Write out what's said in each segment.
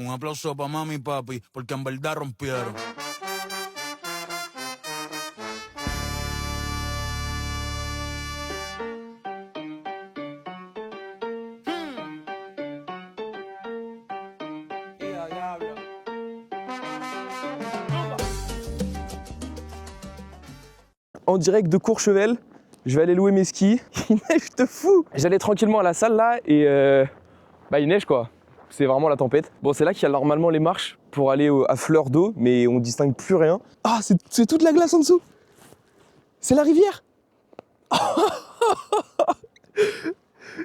Un aplauso para mami y papi, porque en verdad rompieron. En direct de Courchevel, je vais aller louer mes skis. Il neige de fou. J'allais tranquillement à la salle là et il neige quoi. C'est vraiment la tempête. Bon, c'est là qu'il y a normalement les marches pour aller à fleur d'eau, mais on distingue plus rien. Ah, c'est toute la glace en dessous. C'est la rivière.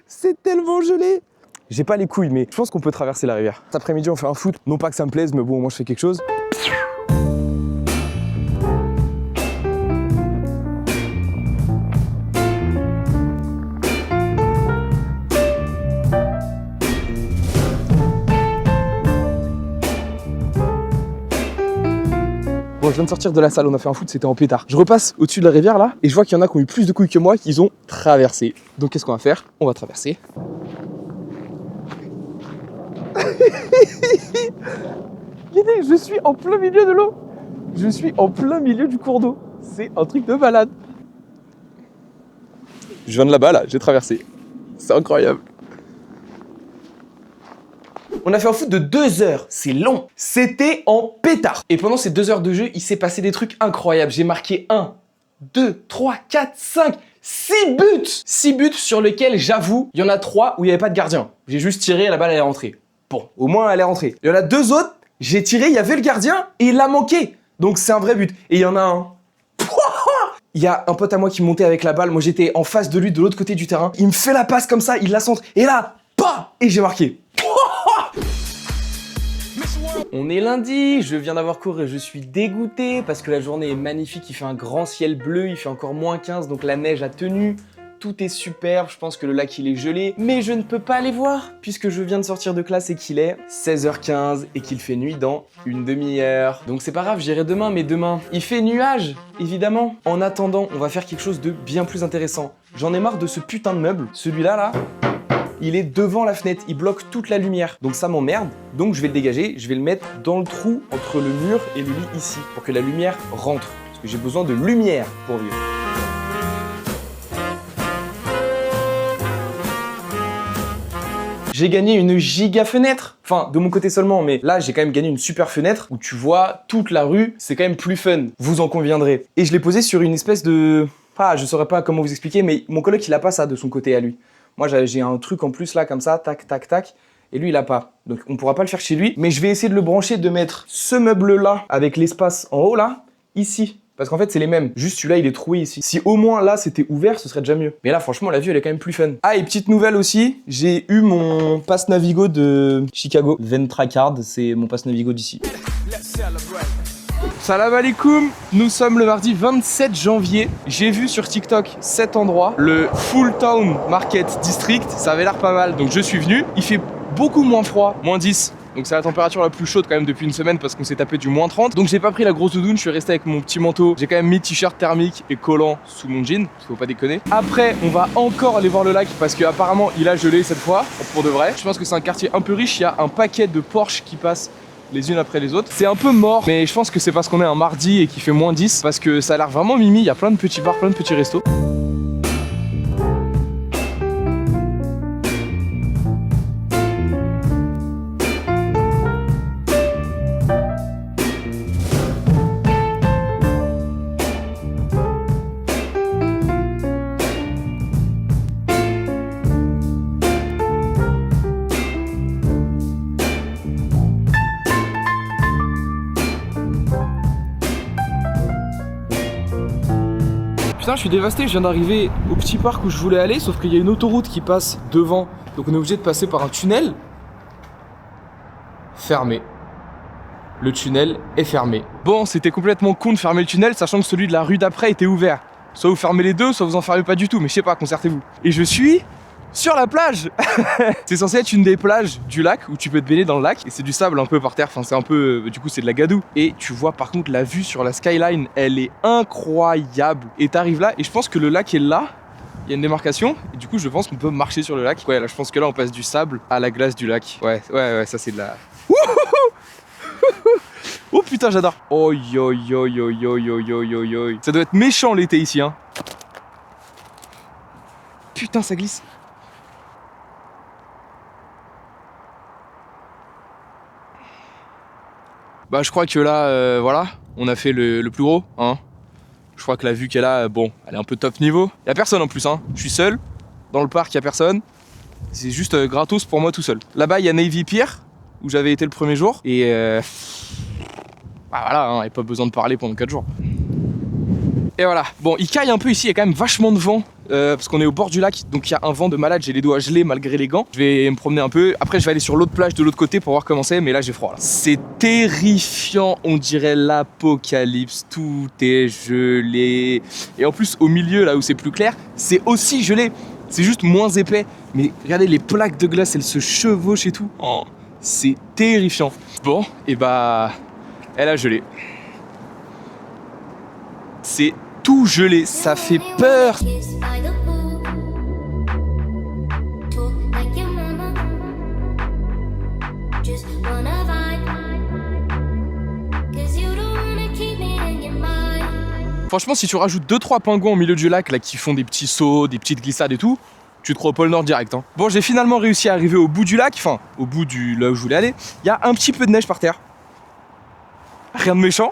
C'est tellement gelé. J'ai pas les couilles, mais je pense qu'on peut traverser la rivière. Cet après-midi, on fait un foot. Non pas que ça me plaise, mais bon, moi je fais quelque chose. Bon, je viens de sortir de la salle, on a fait un foot, c'était en pétard. Je repasse au-dessus de la rivière là, et je vois qu'il y en a qui ont eu plus de couilles que moi, qu'ils ont traversé. Donc qu'est-ce qu'on va faire? On va traverser. Regardez, je suis en plein milieu de l'eau. Je suis en plein milieu du cours d'eau. C'est un truc de malade. Je viens de là-bas là, j'ai traversé. C'est incroyable. On a fait un foot de 2 heures, c'est long. C'était en pétard. Et pendant ces 2 heures de jeu, il s'est passé des trucs incroyables. J'ai marqué 1, 2, 3, 4, 5, 6 buts. 6 buts sur lesquels, j'avoue, il y en a 3 où il n'y avait pas de gardien. J'ai juste tiré et la balle elle est rentrée. Bon, au moins elle est rentrée. Il y en a 2 autres, j'ai tiré, il y avait le gardien et il l'a manqué. Donc c'est un vrai but. Et il y en a un. Il y a un pote à moi qui montait avec la balle. Moi j'étais en face de lui de l'autre côté du terrain. Il me fait la passe comme ça, il la centre. Et là, bah, et j'ai marqué. On est lundi, je viens d'avoir cours et je suis dégoûté parce que la journée est magnifique, il fait un grand ciel bleu, il fait encore moins 15 donc la neige a tenu. Tout est superbe, je pense que le lac il est gelé, mais je ne peux pas aller voir puisque je viens de sortir de classe et qu'il est 16h15 et qu'il fait nuit dans une demi-heure. Donc c'est pas grave, j'irai demain, mais demain, il fait nuage, évidemment. En attendant, on va faire quelque chose de bien plus intéressant. J'en ai marre de ce putain de meuble, celui-là là. Il est devant la fenêtre, il bloque toute la lumière. Donc ça m'emmerde, donc je vais le dégager, je vais le mettre dans le trou entre le mur et le lit ici, pour que la lumière rentre. Parce que j'ai besoin de lumière pour vivre. J'ai gagné une giga fenêtre, enfin de mon côté seulement, mais là j'ai quand même gagné une super fenêtre où tu vois toute la rue, c'est quand même plus fun, vous en conviendrez. Et je l'ai posée sur une espèce de... Ah, je saurais pas comment vous expliquer, mais mon coloc il a pas ça de son côté à lui. Moi, j'ai un truc en plus là, comme ça, tac, tac, tac. Et lui, il a pas. Donc, on pourra pas le faire chez lui. Mais je vais essayer de le brancher, de mettre ce meuble-là, avec l'espace en haut, là, ici. Parce qu'en fait, c'est les mêmes. Juste celui-là, il est troué ici. Si au moins là, c'était ouvert, ce serait déjà mieux. Mais là, franchement, la vue, elle est quand même plus fun. Ah, et petite nouvelle aussi, j'ai eu mon pass Navigo de Chicago. Ventracard, c'est mon pass Navigo d'ici. Salam alaikum, nous sommes le mardi 27 janvier. J'ai vu sur TikTok cet endroit, le Full Town Market District, ça avait l'air pas mal, donc je suis venu. Il fait beaucoup moins froid, moins 10. Donc c'est la température la plus chaude quand même depuis une semaine parce qu'on s'est tapé du moins 30. Donc j'ai pas pris la grosse doudoune, je suis resté avec mon petit manteau. J'ai quand même mis t-shirt thermique et collant sous mon jean, faut pas déconner. Après, on va encore aller voir le lac parce qu'apparemment il a gelé cette fois, pour de vrai. Je pense que c'est un quartier un peu riche, il y a un paquet de Porsche qui passent les unes après les autres. C'est un peu mort, mais je pense que c'est parce qu'on est un mardi et qu'il fait moins 10, parce que ça a l'air vraiment mimi, il y a plein de petits bars, plein de petits restos. Putain, je suis dévasté, je viens d'arriver au petit parc où je voulais aller, sauf qu'il y a une autoroute qui passe devant, donc on est obligé de passer par un tunnel fermé. Le tunnel est fermé. Bon, c'était complètement con de fermer le tunnel, sachant que celui de la rue d'après était ouvert. Soit vous fermez les deux, soit vous en fermez pas du tout, mais je sais pas, concertez-vous. Et je suis sur la plage. C'est censé être une des plages du lac où tu peux te baigner dans le lac et c'est du sable un peu par terre, enfin c'est un peu, du coup c'est de la gadoue. Et tu vois par contre la vue sur la skyline, elle est incroyable. Et t'arrives là et je pense que le lac est là, il y a une démarcation et du coup je pense qu'on peut marcher sur le lac. Ouais là je pense que là on passe du sable à la glace du lac. Ouais ça c'est de la... Wouhou! Oh putain, j'adore. Oi, oi, oi, oi, oi, oi, oi, oi, oi. Ça doit être méchant l'été ici, hein. Putain, ça glisse. Bah, je crois que là, voilà, on a fait le plus gros, hein. Je crois que la vue qu'elle a, bon, elle est un peu top niveau. Y'a personne en plus, hein. Je suis seul. Dans le parc, y'a personne. C'est juste gratos pour moi tout seul. Là-bas, il y a Navy Pier, où j'avais été le premier jour. Et bah voilà, hein, y a pas besoin de parler pendant 4 jours. Et voilà. Bon, il caille un peu ici, il y a quand même vachement de vent. Parce qu'on est au bord du lac, donc il y a un vent de malade, j'ai les doigts gelés malgré les gants. Je vais me promener un peu, après je vais aller sur l'autre plage de l'autre côté pour voir comment c'est, mais là j'ai froid là. C'est terrifiant, on dirait l'apocalypse, tout est gelé. Et en plus au milieu là où c'est plus clair, c'est aussi gelé, c'est juste moins épais. Mais regardez les plaques de glace, elles se chevauchent et tout. Oh, c'est terrifiant. Bon, et bah, elle a gelé. C'est tout gelé, ça fait peur. Franchement, si tu rajoutes 2-3 pingouins au milieu du lac là qui font des petits sauts, des petites glissades et tout, tu te crois au pôle Nord direct, hein. Bon, j'ai finalement réussi à arriver au bout du lac, enfin au bout du là où je voulais aller. Il y a un petit peu de neige par terre. Rien de méchant.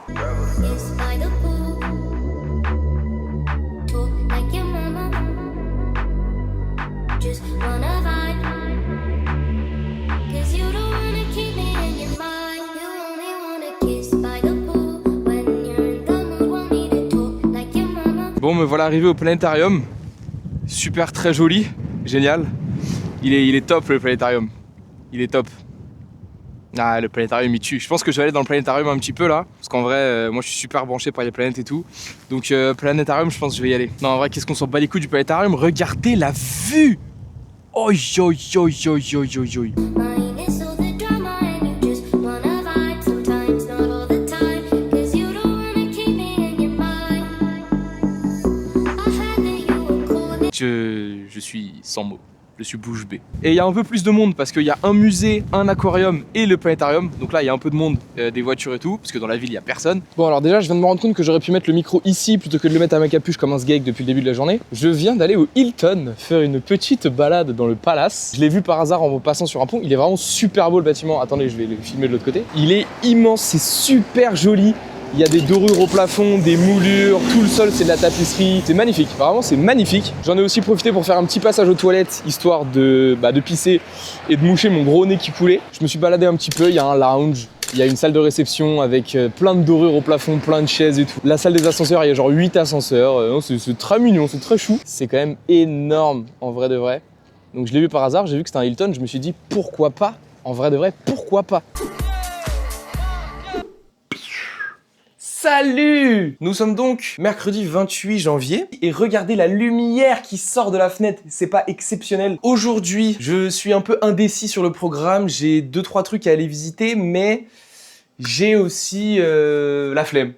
Bon, me voilà arrivé au planétarium. Super, très joli, génial. Il est top le planétarium. Il est top. Ah, le planétarium il tue. Je pense que je vais aller dans le planétarium un petit peu là. Parce qu'en vrai, moi je suis super branché par les planètes et tout. Donc planétarium, je pense que je vais y aller. Non, en vrai, qu'est-ce qu'on s'en bat les couilles du planétarium? Regardez la vue. Oi, oi, oi, oi, oi, oi, oi. Je suis sans mots, je suis bouche bée. Et il y a un peu plus de monde parce qu'il y a un musée, un aquarium et le planétarium. Donc là il y a un peu de monde, des voitures et tout, parce que dans la ville il y a personne. Bon alors déjà je viens de me rendre compte que j'aurais pu mettre le micro ici plutôt que de le mettre à ma capuche comme un sgeg depuis le début de la journée. Je viens d'aller au Hilton faire une petite balade dans le palace. Je l'ai vu par hasard en passant sur un pont, il est vraiment super beau le bâtiment. Attendez, je vais le filmer de l'autre côté. Il est immense, c'est super joli. Il y a des dorures au plafond, des moulures, tout le sol c'est de la tapisserie, c'est magnifique, vraiment c'est magnifique. J'en ai aussi profité pour faire un petit passage aux toilettes, histoire de pisser et de moucher mon gros nez qui coulait. Je me suis baladé un petit peu, il y a un lounge, il y a une salle de réception avec plein de dorures au plafond, plein de chaises et tout. La salle des ascenseurs, il y a genre 8 ascenseurs, c'est très mignon, c'est très chou. C'est quand même énorme en vrai de vrai. Donc je l'ai vu par hasard, j'ai vu que c'était un Hilton, je me suis dit pourquoi pas, en vrai de vrai, pourquoi pas. Salut! Nous sommes donc mercredi 28 janvier et regardez la lumière qui sort de la fenêtre, c'est pas exceptionnel. Aujourd'hui, je suis un peu indécis sur le programme, j'ai 2-3 trucs à aller visiter, mais j'ai aussi la flemme.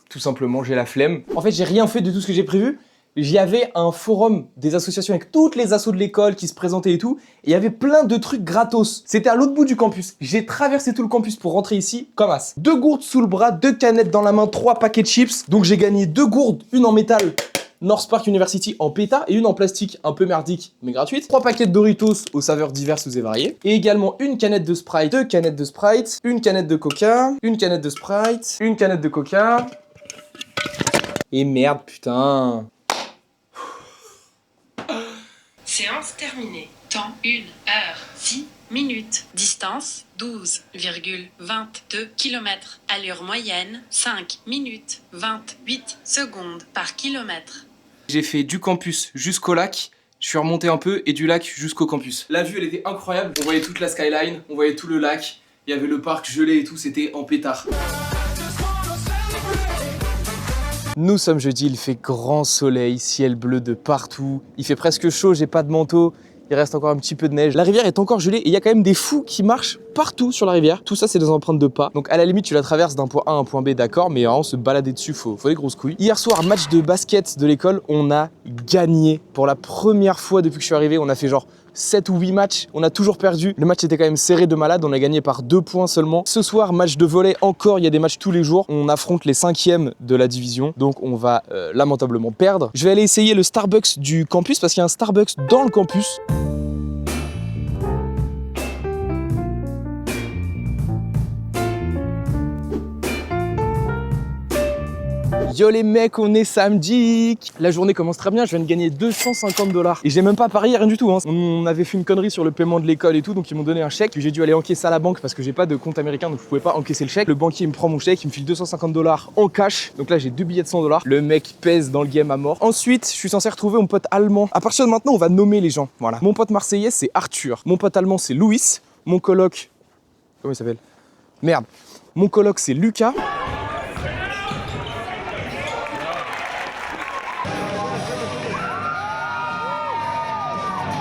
Tout simplement, j'ai la flemme. En fait, j'ai rien fait de tout ce que j'ai prévu. J'y avais un forum des associations avec toutes les assos de l'école qui se présentaient et tout, et il y avait plein de trucs gratos. C'était à l'autre bout du campus. J'ai traversé tout le campus pour rentrer ici comme as. 2 gourdes sous le bras, 2 canettes dans la main, 3 paquets de chips. Donc j'ai gagné 2 gourdes, une en métal, North Park University en péta, et une en plastique un peu merdique mais gratuite. 3 paquets de Doritos aux saveurs diverses et variées. Et également une canette de Sprite, 2 canettes de Sprite, une canette de Coca, une canette de Sprite, une canette de Coca. Et merde, putain. Séance terminée. Temps 1 heure 6 minutes. Distance 12,22 km. Allure moyenne 5 minutes 28 secondes par kilomètre. J'ai fait du campus jusqu'au lac, je suis remonté un peu et du lac jusqu'au campus. La vue elle était incroyable, on voyait toute la skyline, on voyait tout le lac, il y avait le parc gelé et tout, c'était en pétard. Nous sommes jeudi, il fait grand soleil, ciel bleu de partout, il fait presque chaud, j'ai pas de manteau, il reste encore un petit peu de neige. La rivière est encore gelée et il y a quand même des fous qui marchent partout sur la rivière. Tout ça c'est des empreintes de pas. Donc à la limite tu la traverses d'un point A à un point B, d'accord, mais vraiment se balader dessus, faut des grosses couilles. Hier soir, match de basket de l'école, on a gagné. Pour la première fois depuis que je suis arrivé, on a fait genre 7 ou 8 matchs, on a toujours perdu. Le match était quand même serré de malade, on a gagné par 2 points seulement. Ce soir, match de volley encore, il y a des matchs tous les jours. On affronte les 5e de la division, donc on va lamentablement perdre. Je vais aller essayer le Starbucks du campus parce qu'il y a un Starbucks dans le campus. Yo les mecs, on est samedi. La journée commence très bien, je viens de gagner 250 $. Et j'ai même pas parié, rien du tout. Hein. On avait fait une connerie sur le paiement de l'école et tout, donc ils m'ont donné un chèque. J'ai dû aller encaisser à la banque parce que j'ai pas de compte américain, donc je pouvais pas encaisser le chèque. Le banquier il me prend mon chèque, il me file 250 $ en cash. Donc là j'ai 2 billets de 100 $. Le mec pèse dans le game à mort. Ensuite, je suis censé retrouver mon pote allemand. À partir de maintenant, on va nommer les gens. Voilà. Mon pote marseillais, c'est Arthur. Mon pote allemand, c'est Louis. Mon coloc... Comment il s'appelle? Merde. Mon coloc, c'est Lucas.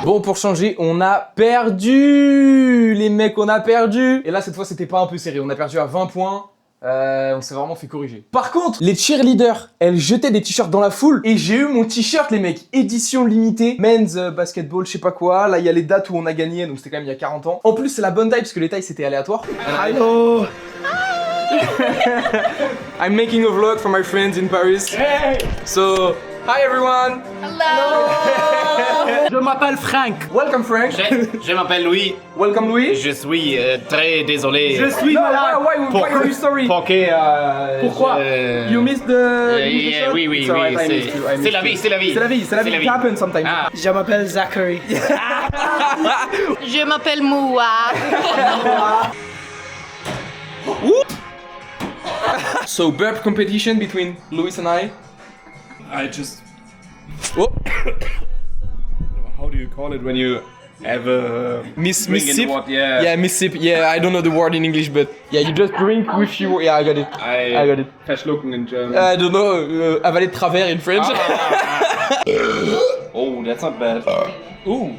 Bon, pour changer, on a perdu. Les mecs, on a perdu. Et là, cette fois, c'était pas un peu serré. On a perdu à 20 points. On s'est vraiment fait corriger. Par contre, les cheerleaders, elles jetaient des t-shirts dans la foule. Et j'ai eu mon t-shirt, les mecs. Édition limitée. Men's basketball, je sais pas quoi. Là, il y a les dates où on a gagné. Donc, c'était quand même il y a 40 ans. En plus, c'est la bonne taille parce que les tailles, c'était aléatoire. Hello. I'm making a vlog for my friends in Paris. Hey. So, hi everyone. Hello. Je m'appelle Frank. Welcome Frank. Je m'appelle Louis. Welcome Louis. Je suis très désolé. Je suis malade. Why are you sorry? Pourquoi You missed the... Oui, oui, It's alright, oui. I missed you, I missed C'est la you. vie, c'est la vie. C'est la vie, c'est la vie. It happens sometimes. Ah. Je m'appelle Zachary. Je m'appelle Moua. So burp competition between Louis and I. I just. Oh. How do you call it when you have a Miss drink in sip. the water? Yeah. Yeah, miss sip. Yeah, I don't know the word in English, but yeah, you just drink with you. Yeah, I got it. I got it. Verschlucken in German. I don't know. Avaler de travers in French. Oh, that's not bad. Ooh.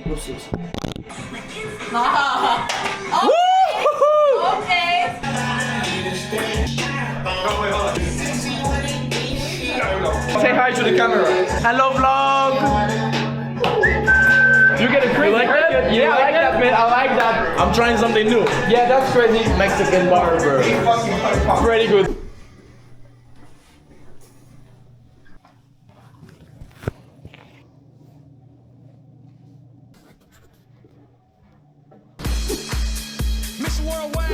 Say hi to the camera. Hello vlog. You get a crazy haircut? Yeah, I like that, man. I like that. I'm trying something new. Yeah, that's crazy. Mexican barber. Pretty good.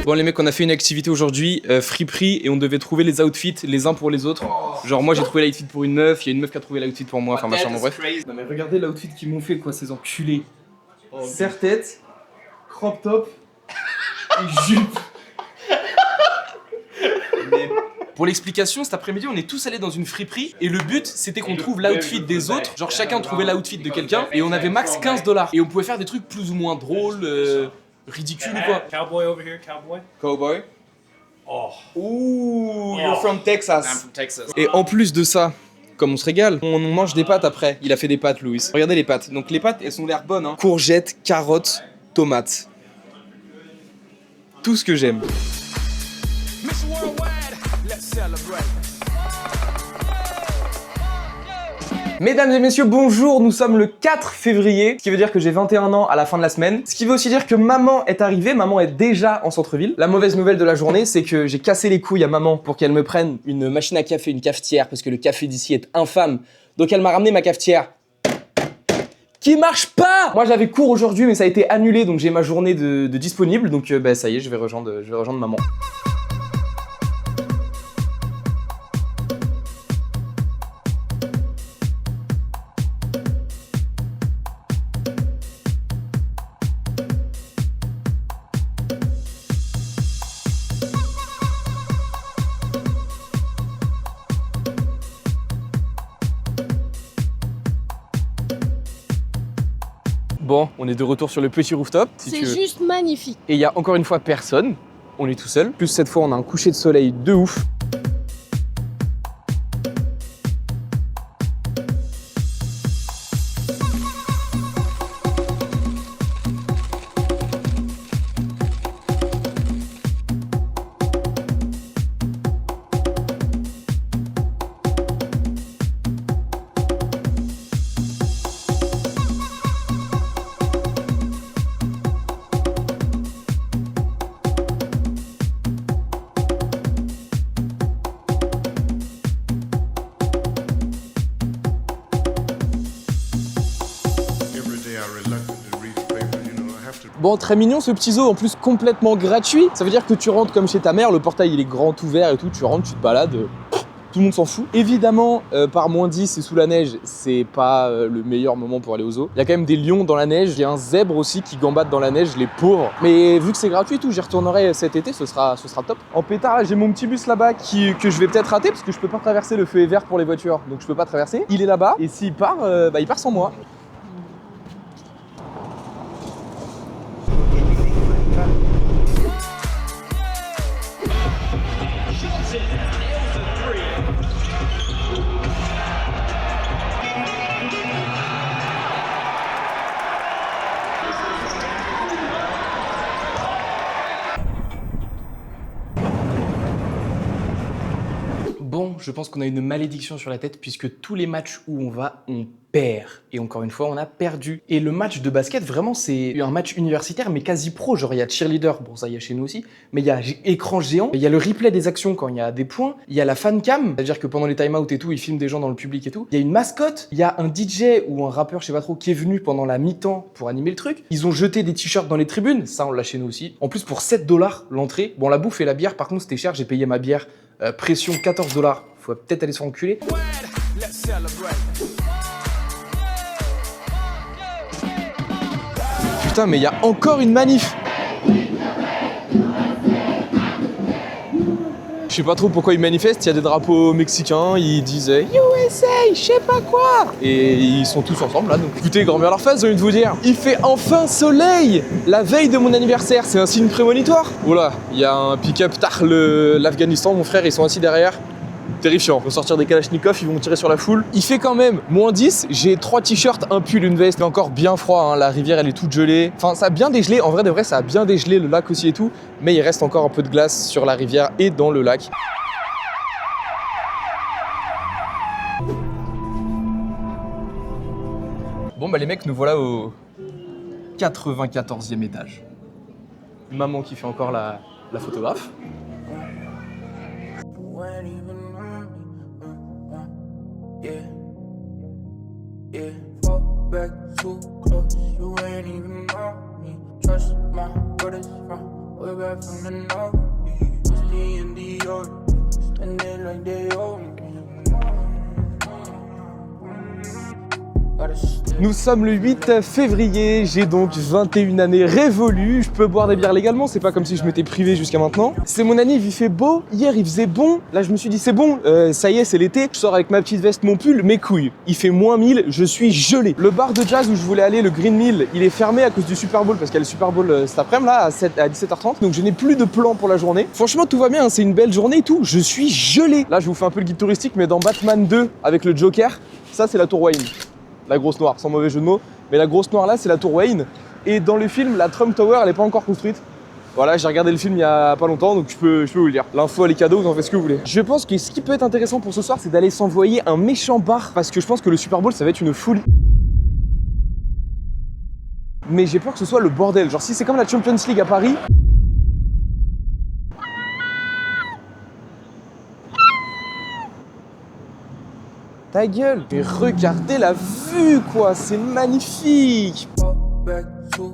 Bon les mecs, on a fait une activité aujourd'hui, friperie, et on devait trouver les outfits les uns pour les autres. Genre moi j'ai trouvé l'outfit pour une meuf, il y a une meuf qui a trouvé l'outfit pour moi, enfin machin, bon bref. Non mais regardez l'outfit qu'ils m'ont fait quoi, ces enculés. Serre-tête, crop top et jupe. Mais pour l'explication, cet après-midi on est tous allés dans une friperie et le but c'était qu'on trouve l'outfit des autres. Genre chacun trouvait l'outfit de quelqu'un et on avait max 15 $. Et on pouvait faire des trucs plus ou moins drôles, ridicules ou quoi. Cowboy over here, cowboy. Cowboy. Oh. Ouh, you're from Texas. I'm from Texas. Et en plus de ça, comme on se régale, on mange des pâtes après. Il a fait des pâtes, Louis. Regardez les pâtes. Donc les pâtes, elles ont l'air bonnes. Hein. Courgettes, carottes, tomates. Tout ce que j'aime. Miss Worldwide, let's celebrate. Mesdames et messieurs, bonjour, nous sommes le 4 février, ce qui veut dire que j'ai 21 ans à la fin de la semaine. Ce qui veut aussi dire que maman est arrivée, maman est déjà en centre-ville. La mauvaise nouvelle de la journée, c'est que j'ai cassé les couilles à maman pour qu'elle me prenne une machine à café, une cafetière, parce que le café d'ici est infâme. Donc elle m'a ramené ma cafetière qui marche pas. Moi j'avais cours aujourd'hui mais ça a été annulé, donc j'ai ma journée de disponible, donc bah, ça y est, je vais rejoindre maman. Bon, on est de retour sur le petit rooftop. si C'est tu veux. juste magnifique. Et il y a encore une fois personne. On est tout seul. Plus cette fois, on a un coucher de soleil de ouf. Bon, très mignon ce petit zoo, en plus complètement gratuit. Ça veut dire que tu rentres comme chez ta mère, le portail il est grand ouvert et tout, tu rentres, tu te balades. Tout le monde s'en fout. Évidemment, par moins 10 et sous la neige, c'est pas le meilleur moment pour aller au zoo. Il y a quand même des lions dans la neige, il y a un zèbre aussi qui gambade dans la neige, les pauvres. Mais vu que c'est gratuit et tout, j'y retournerai cet été, ce sera top. En pétard, là, j'ai mon petit bus là-bas que je vais peut-être rater parce que je peux pas traverser, le feu est vert pour les voitures, donc je peux pas traverser. Il est là-bas et s'il part, il part sans moi. Bon, je pense qu'on a une malédiction sur la tête puisque tous les matchs où on va, on perd. Et encore une fois, on a perdu. Et le match de basket, vraiment, c'est un match universitaire, mais quasi pro. Genre, il y a cheerleader, bon, ça y est chez nous aussi, mais il y a écran géant, il y a le replay des actions quand il y a des points, il y a la fan cam, c'est-à-dire que pendant les time-out et tout, ils filment des gens dans le public et tout. Il y a une mascotte, il y a un DJ ou un rappeur, je sais pas trop, qui est venu pendant la mi-temps pour animer le truc. Ils ont jeté des t-shirts dans les tribunes, ça, on l'a chez nous aussi. En plus, pour 7 $ l'entrée. Bon, la bouffe et la bière, par contre, c'était cher, j'ai payé ma bière pression 14 $. Faut peut-être aller se faire enculer. Let's celebrate. Putain, mais il y a encore une manif. Je sais pas trop pourquoi ils manifestent, il y a des drapeaux mexicains, ils disent USA, je sais pas quoi. Et ils sont tous ensemble là, donc écoutez, grand bien leur face, j'ai envie de vous dire. Il fait enfin soleil. La veille de mon anniversaire, c'est un signe prémonitoire. Oula, il y a un pick-up tard l'Afghanistan, mon frère, ils sont assis derrière. Terrifiant. Ils vont sortir des kalachnikovs, ils vont tirer sur la foule. Il fait quand même moins 10, j'ai 3 t-shirts, un pull, une veste. C'est encore bien froid, hein. La rivière elle est toute gelée. Enfin, ça a bien dégelé, en vrai de vrai, ça a bien dégelé, le lac aussi et tout. Mais il reste encore un peu de glace sur la rivière et dans le lac. Bon bah les mecs, nous voilà au 94e étage. Maman qui fait encore la photographe. Yeah, fall back too close, you ain't even know me. Trust my brothers from way back from the north. Whiskey and Dior, spend it like they owe me. Nous sommes le 8 février, j'ai donc 21 années révolues, je peux boire des bières légalement, c'est pas comme si je m'étais privé jusqu'à maintenant. C'est mon année, il fait beau, hier il faisait bon, là je me suis dit c'est bon, ça y est c'est l'été, je sors avec ma petite veste, mon pull, mes couilles, il fait moins 1000, je suis gelé. Le bar de jazz où je voulais aller, le Green Mill, il est fermé à cause du Super Bowl, parce qu'il y a le Super Bowl cet après-midi là à 17h30, donc je n'ai plus de plan pour la journée. Franchement tout va bien, hein, c'est une belle journée et tout, je suis gelé. Là je vous fais un peu le guide touristique, mais dans Batman 2 avec le Joker, ça c'est la tour Wayne. La grosse noire, sans mauvais jeu de mots. Mais la grosse noire là, c'est la tour Wayne. Et dans le film, la Trump Tower, elle est pas encore construite. Voilà, j'ai regardé le film il y a pas longtemps, donc je peux vous le dire. L'info, elle est cadeau, vous en faites ce que vous voulez. Je pense que ce qui peut être intéressant pour ce soir, c'est d'aller s'envoyer un méchant bar. Parce que je pense que le Super Bowl, ça va être une folie. Mais j'ai peur que ce soit le bordel. Genre si c'est comme la Champions League à Paris... Ta gueule! Mais regardez la vue quoi, c'est magnifique! Fall back too